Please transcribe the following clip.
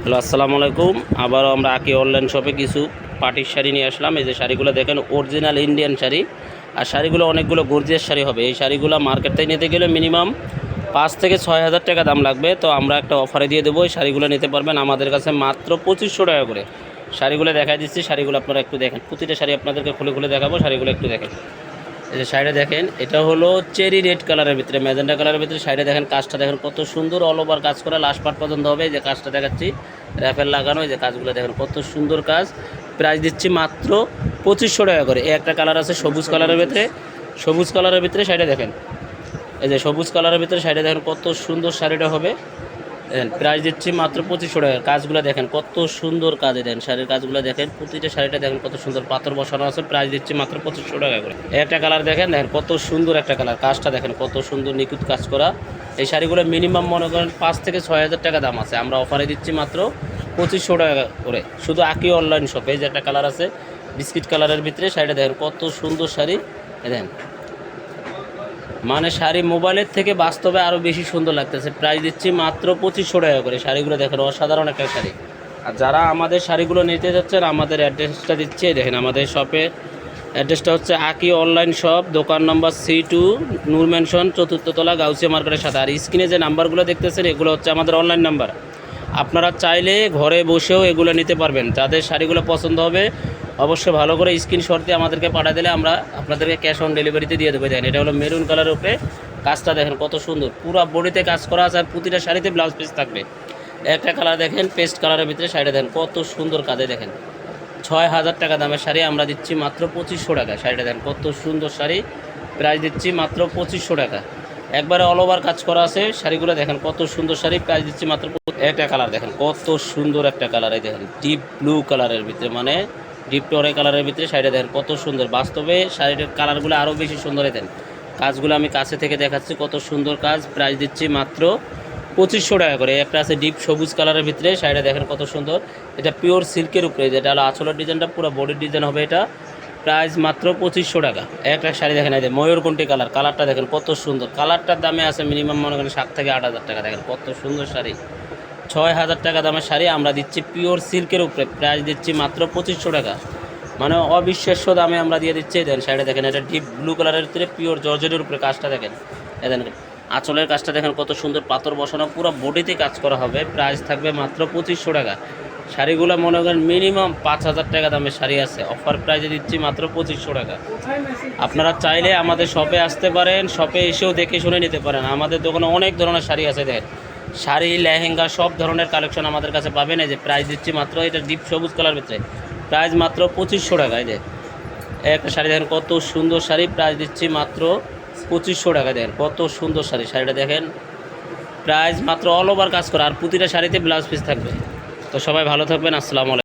Hello, আসসালামু আলাইকুম। আবারও আমরা আঁকি অনলাইন শপে কিছু পার্টির শাড়ি নিয়ে আসলাম। এই যে শাড়িগুলো দেখেন, অরিজিনাল ইন্ডিয়ান শাড়ি। আর শাড়িগুলো অনেকগুলো গর্জিয়াস শাড়ি হবে। এই শাড়িগুলো মার্কেট থেকে নিতে গেলে মিনিমাম 5 থেকে 6 হাজার টাকা দাম লাগবে। তো আমরা একটা অফারে দিয়ে দেবো, এই শাড়িগুলো নিতে পারবেন আমাদের কাছে মাত্র 2500 টাকা করে। শাড়িগুলো দেখা দিচ্ছি, শাড়িগুলো আপনারা একটু দেখেন। প্রতিটা শাড়ি আপনাদেরকে খুলে খুলে দেখাবো, শাড়িগুলো একটু দেখেন। এই যে শাড়িটা দেখেন, এটা হলো চেরি রেড কালারের ভিতরে, ম্যাজেন্টা কালারের ভিতরে। শাড়িটা দেখেন, কাজটা দেখেন কত সুন্দর, অল ওভার কাজ করা, লাস্ট পার্ট পর্যন্ত হবে। এই যে কাজটা দেখাচ্ছি, র্যাফেল লাগানো। এই যে কাজগুলো দেখেন কত সুন্দর কাজ। প্রাইস দিচ্ছি মাত্র 2500 টাকা করে। এই একটা কালার আছে সবুজ কালারের ভিতরে, সবুজ কালারের ভিতরে শাড়িটা দেখেন। এই যে সবুজ কালারের ভিতরে শাড়িটা দেখেন কত সুন্দর শাড়িটা হবে। প্রাইস দিচ্ছি মাত্র 2500 টাকা। কাজগুলো দেখেন কত সুন্দর কাজে দেন, শাড়ির কাজগুলো দেখেন, প্রতিটা শাড়িটা দেখেন কত সুন্দর পাথর বসানো আছে। প্রাইস দিচ্ছি মাত্র 2500 টাকা করে। একটা কালার দেখেন, দেখেন কত সুন্দর একটা কালার, কাজটা দেখেন কত সুন্দর নিখুঁত কাজ করা। এই শাড়িগুলো মিনিমাম মনে করেন 5 থেকে 6 হাজার টাকা দাম আছে। আমরা অফারে দিচ্ছি মাত্র 2500 টাকা করে, শুধু আঁকি অনলাইন শপে। যে একটা কালার আছে বিস্কিট কালারের ভিতরে, শাড়িটা দেখেন কত সুন্দর শাড়ি। দেখেন মানে শাড়ি মোবাইলের থেকে বাস্তবে আরও বেশি সুন্দর লাগতেছে। প্রাইস দিচ্ছি মাত্র 2500 টাকা করে। শাড়িগুলো দেখেন অসাধারণ একটা শাড়ি। আর যারা আমাদের শাড়িগুলো নিতে যাচ্ছেন, আমাদের অ্যাড্রেসটা দিচ্ছি দেখেন। আমাদের শপের অ্যাড্রেসটা হচ্ছে আঁকি অনলাইন শপ, দোকান নম্বর C2, নূর ম্যানশন, 4th তলা, গাউসিয়া মার্কেটের সাথে। আর স্ক্রিনে যে নাম্বারগুলো দেখতেছেন, এগুলো হচ্ছে আমাদের অনলাইন নাম্বার। আপনারা চাইলে ঘরে বসেও এগুলো নিতে পারবেন। যাদের শাড়িগুলো পছন্দ হবে অবশ্যই ভালো করে স্ক্রিনশট দিয়ে আমাদেরকে পাঠিয়ে দিলে আমরা আপনাদেরকে ক্যাশ অন ডেলিভারিতে দিয়ে দেবো। দেখেন এটা হলো মেরুন কালারের উপরে, কাজটা দেখেন কত সুন্দর, পুরো বডিতে কাজ করা আছে। আর প্রতিটা শাড়িতে ব্লাউজ পিস থাকবে। একটা কালার দেখেন পেস্ট কালারের ভিতরে, শাড়িটা দেখেন কত সুন্দর কাজে। দেখেন 6000 টাকা দামের শাড়ি আমরা দিচ্ছি মাত্র 2500 টাকা। শাড়িটা দেখেন কত সুন্দর শাড়ি, প্রাইস দিচ্ছি মাত্র 2500 টাকা। একবারে অল ওভার কাজ করা আছে। শাড়িগুলো দেখেন কত সুন্দর শাড়ি, প্রাইস দিচ্ছি মাত্র। একটা কালার দেখেন কত সুন্দর একটা কালার, এই দেখেন ডিপ ব্লু কালারের ভিতরে, মানে ডিপ টরে কালারের ভিতরে। শাড়িটা দেখেন কত সুন্দর, বাস্তবে শাড়িটার কালারগুলো আরও বেশি সুন্দর। দেন কাজগুলো আমি কাছে থেকে দেখাচ্ছি, কত সুন্দর কাজ। প্রাইস দিচ্ছি মাত্র 2500 টাকা করে। একটা আছে ডিপ সবুজ কালারের ভিতরে, শাড়িটা দেখেন কত সুন্দর। এটা পিওর সিল্কের উপরে, যেটা হলো আঁচলের ডিজাইনটা পুরো বডির ডিজাইন হবে এটা। প্রাইস মাত্র 2500 টাকা। একটা শাড়ি দেখেন, এই যে ময়ূরকণ্ঠী কালার, কালারটা দেখেন কত সুন্দর। কালারটার দামে আছে মিনিমাম মনে করেন 7 থেকে 8000 টাকা। দেখেন কত সুন্দর শাড়ি, 6000 টাকা দামের শাড়ি আমরা দিচ্ছি পিওর সিল্কের উপরে। প্রাইস দিচ্ছি মাত্র 2500 টাকা, মানে অবিশ্বাস্য দামে আমরা দিয়ে দিচ্ছি। দেখেন শাড়িটা দেখেন, এটা ডিপ ব্লু কালারের ভিতরে পিওর জর্জেটের উপরে, কাজটা দেখেন। দেখেন আঁচলের কাজটা দেখেন কত সুন্দর, পাথর বসানো, পুরো বডিতে কাজ করা হবে। প্রাইস থাকবে মাত্র 2500 টাকা। শাড়িগুলো মনে করেন মিনিমাম 5000 টাকা দামের শাড়ি আছে, অফার প্রাইসে দিচ্ছি মাত্র 2500 টাকা। আপনারা চাইলে আমাদের শপে আসতে পারেন, শপে এসেও দেখে শুনে নিতে পারেন। আমাদের দোকানে অনেক ধরনের শাড়ি আছে। দেখেন শাড়ি, লেহেঙ্গা, সব ধরনের কালেকশন আমাদের কাছে পাবেন। এই যে প্রাইস দিচ্ছি মাত্র, এটা ডিপ সবুজ কালার ভিতরে, প্রাইস মাত্র 2500 টাকা। এই যে একটা শাড়ি দেখেন কত সুন্দর শাড়ি, প্রাইস দিচ্ছি মাত্র 2500 টাকা। দেখেন কত সুন্দর শাড়ি, শাড়িটা দেখেন, প্রাইস মাত্র অল ওভার কাজ করা। আর প্রতিটা শাড়িতে ব্লাউজ পিস থাকবে। তো সবাই ভালো থাকবেন, আসসালামু আলাইকুম।